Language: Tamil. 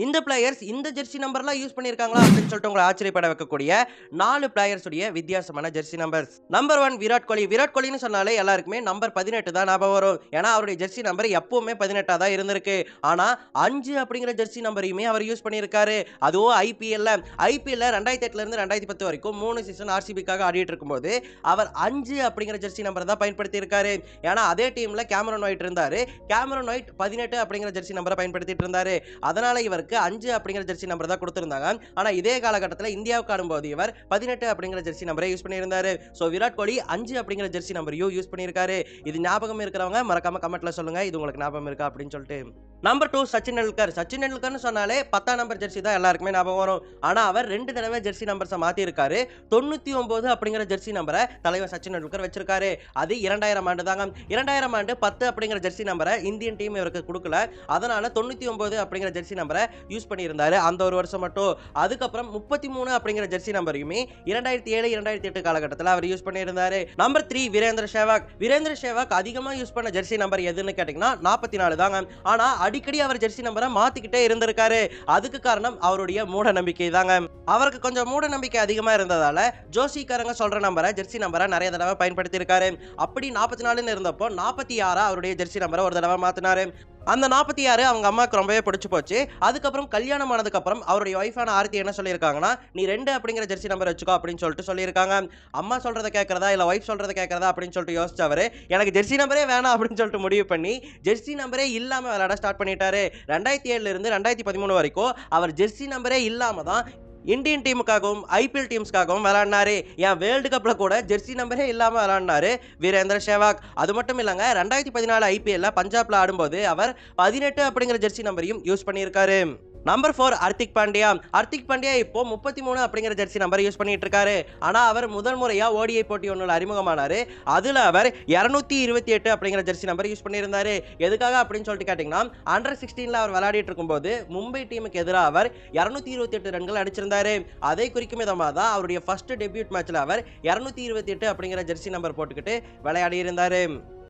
இந்த பிளேயர்ஸ் இந்த ஜெர்சி நம்பர்லாம் யூஸ் பண்ணியிருக்காங்களா அப்படின்னு சொல்லிட்டு உங்களை ஆச்சரியப்பட வைக்கக்கூடிய 4 பிளேயர்ஸ் உடைய வித்தியாசமான Jersey numbers. Number 1 Virat Kohli. Virat கோலின்னு சொன்னாலே எல்லாருக்குமே நம்பர் 18 தான் ஞாபகம் வரும். ஏன்னா அவருடைய ஜெர்சி நம்பர் எப்பவுமே 18 தான் இருந்திருக்கு. ஆனா 5 அப்படிங்கிற ஜெர்சி நம்பரையுமே அவர் யூஸ் பண்ணியிருக்காரு. அதுவும் ஐபிஎல்ல 2008ல இருந்து 2010 வரைக்கும் 3 சீசன் ஆர்சிபிக்காக ஆடிட்டு இருக்கும்போது அவர் 5 அப்படிங்கிற ஜெர்சி நம்பரை தான் பயன்படுத்தி இருக்காரு. ஏன்னா அதே டீம்ல கேமரன் ஒயிட் இருந்தாரு. கேமரன் ஒயிட் 18 அப்படிங்கிற ஜெர்சி நம்பரை பயன்படுத்திட்டு இருந்தாரு. அதனால இவருக்கு 5 அப்படிங்கிற ஜெர்சி நம்பர் தான் கொடுத்திருந்தாங்க. ஆனா இதே காலகட்டத்தில் இந்தியாவுக்கு ஆடும்போது இவர் 18 அப்படிங்கிற ஜெர்சி நம்பரை யூஸ் பண்ணியிருந்தாரு. சோ விராட் கோலி 5 அப்படிங்கிற ஜெர்சி நம்பரையும் யூஸ் பண்ணியிருக்காரு. இது ஞாபகம் இருக்கிறவங்க மறக்காம கமெண்ட்ல சொல்லுங்க. இது உங்களுக்கு ஞாபகம் இருக்கா அப்படின்னு சொல்லிட்டு. நம்பர் 2 சச்சின் டெண்டுல்கர். சச்சின் டெண்டுல்கர்னு சொன்னாலே 10ஆம் நம்பர் ஜெர்சி தான் எல்லாருக்குமே ஞாபகம் வரும். ஆனா அவர் 2 தடவை ஜெர்சி நம்பர்ஸை மாத்தி இருக்காரு. 99 அப்படிங்கிற ஜெர்சி நம்பரை தலைவர் சச்சின் டெண்டுல்கர் வச்சிருக்காரு. அது 2000 ஆண்டு தாங்க. 2000 ஆண்டு 10 அப்படிங்கிற ஜெர்சி நம்பரை இந்தியன் டீம் இவருக்கு கொடுக்கல. அதனால 99 அப்படிங்கிற ஜெர்சி நம்பரை யூஸ் பண்ணியிருந்தாரு அந்த ஒரு வருஷம் மட்டும். அதுக்கப்புறம் 33 அப்படிங்கிற ஜெர்சி நம்பரையுமே 2007 2008 காலகட்டத்தில் அவர் யூஸ் பண்ணியிருந்தாரு. நம்பர் 3 வீரேந்திர சேவாக். வீரேந்திர சேவாக் அதிகமா யூஸ் பண்ண ஜெர்சி நம்பர் எதுன்னு கேட்டீங்கன்னா 44 தாங்க. ஆனா அடிக்கடி அவர் ஜெர்சி நம்பரை மாத்திக்கிட்டே இருந்திருக்காரு. அதுக்கு காரணம் அவருடைய மூட நம்பிக்கை தாங்க. அவருக்கு கொஞ்சம் மூட நம்பிக்கை அதிகமா இருந்ததால ஜோசிக்காரங்க சொல்ற நம்பரை ஜெர்சி நம்பரை நிறைய தடவை பயன்படுத்தி இருக்காரு. அப்படி 44ன்னு இருந்தப்போ 46 அவருடைய ஜெர்சி நம்பரை ஒரு தடவை மாத்தினாரு. அந்த 46 அவங்க அம்மாவுக்கு ரொம்பவே பிடிச்சு போச்சு. அதுக்கப்புறம் கல்யாணம் ஆனதுக்கு அப்புறம் அவருடைய ஒய்ஃபான ஆர்த்தி என்ன சொல்லியிருக்காங்கன்னா, நீ 2 அப்படிங்கிற ஜெர்சி நம்பர் வச்சுக்கோ அப்படின்னு சொல்லிட்டு சொல்லியிருக்காங்க. அம்மா சொல்றதை கேட்கறதா இல்ல ஒய்ஃப் சொல்றதை கேட்கறதா அப்படின்னு சொல்லிட்டு யோசிச்சவரு எனக்கு ஜெர்சி நம்பரே வேணாம் அப்படின்னு சொல்லிட்டு முடிவு பண்ணி ஜெர்சி நம்பரே இல்லாம விளையாட ஸ்டார்ட் பண்ணிட்டாரு. 2007 இருந்து 2013 வரைக்கும் அவர் ஜெர்சி நம்பரே இல்லாம தான் இந்தியன் டீமுக்காகவும் ஐபிஎல் டீம்ஸ்க்காகவும் விளையாடினாரு. ஏன் வேர்ல்டு கப்ல கூட ஜெர்சி நம்பரே இல்லாம விளையாடினாரு வீரேந்திர சேவாக். அது மட்டும் இல்லங்க 2014 ஐபிஎல்ல பஞ்சாப்ல ஆடும்போது அவர் 18 அப்படிங்கிற ஜெர்சி நம்பரையும் யூஸ் பண்ணியிருக்காரு. நம்பர் 4 ஹர்திக் பாண்டியா. ஹர்திக் பாண்டியா இப்போ 33 அப்படிங்கிற ஜெர்சி நம்பர் யூஸ் பண்ணிட்டு இருக்காரு. ஆனா அவர் முதல் முறையா ஓடிஐ போட்டி ஒன்றில் அறிமுகமானாரு. அதுல அவர் 228 அப்படிங்கிற ஜெர்சி நம்பர் யூஸ் பண்ணியிருந்தாரு. எதுக்காக அப்படின்னு சொல்லிட்டு கேட்டீங்கன்னா அண்டர் 16ல அவர் விளையாடிட்டு இருக்கும்போது மும்பை டீமுக்கு எதிராக அவர் 228 ரன்கள் அடிச்சிருந்தாரு. அதை குறிக்கும் விதமாக தான் அவருடைய ஃபர்ஸ்ட் டெபியூட் மேட்ச்ல அவர் 228 அப்படிங்கிற ஜெர்சி நம்பர் போட்டுக்கிட்டு விளையாடி இருந்தாரு.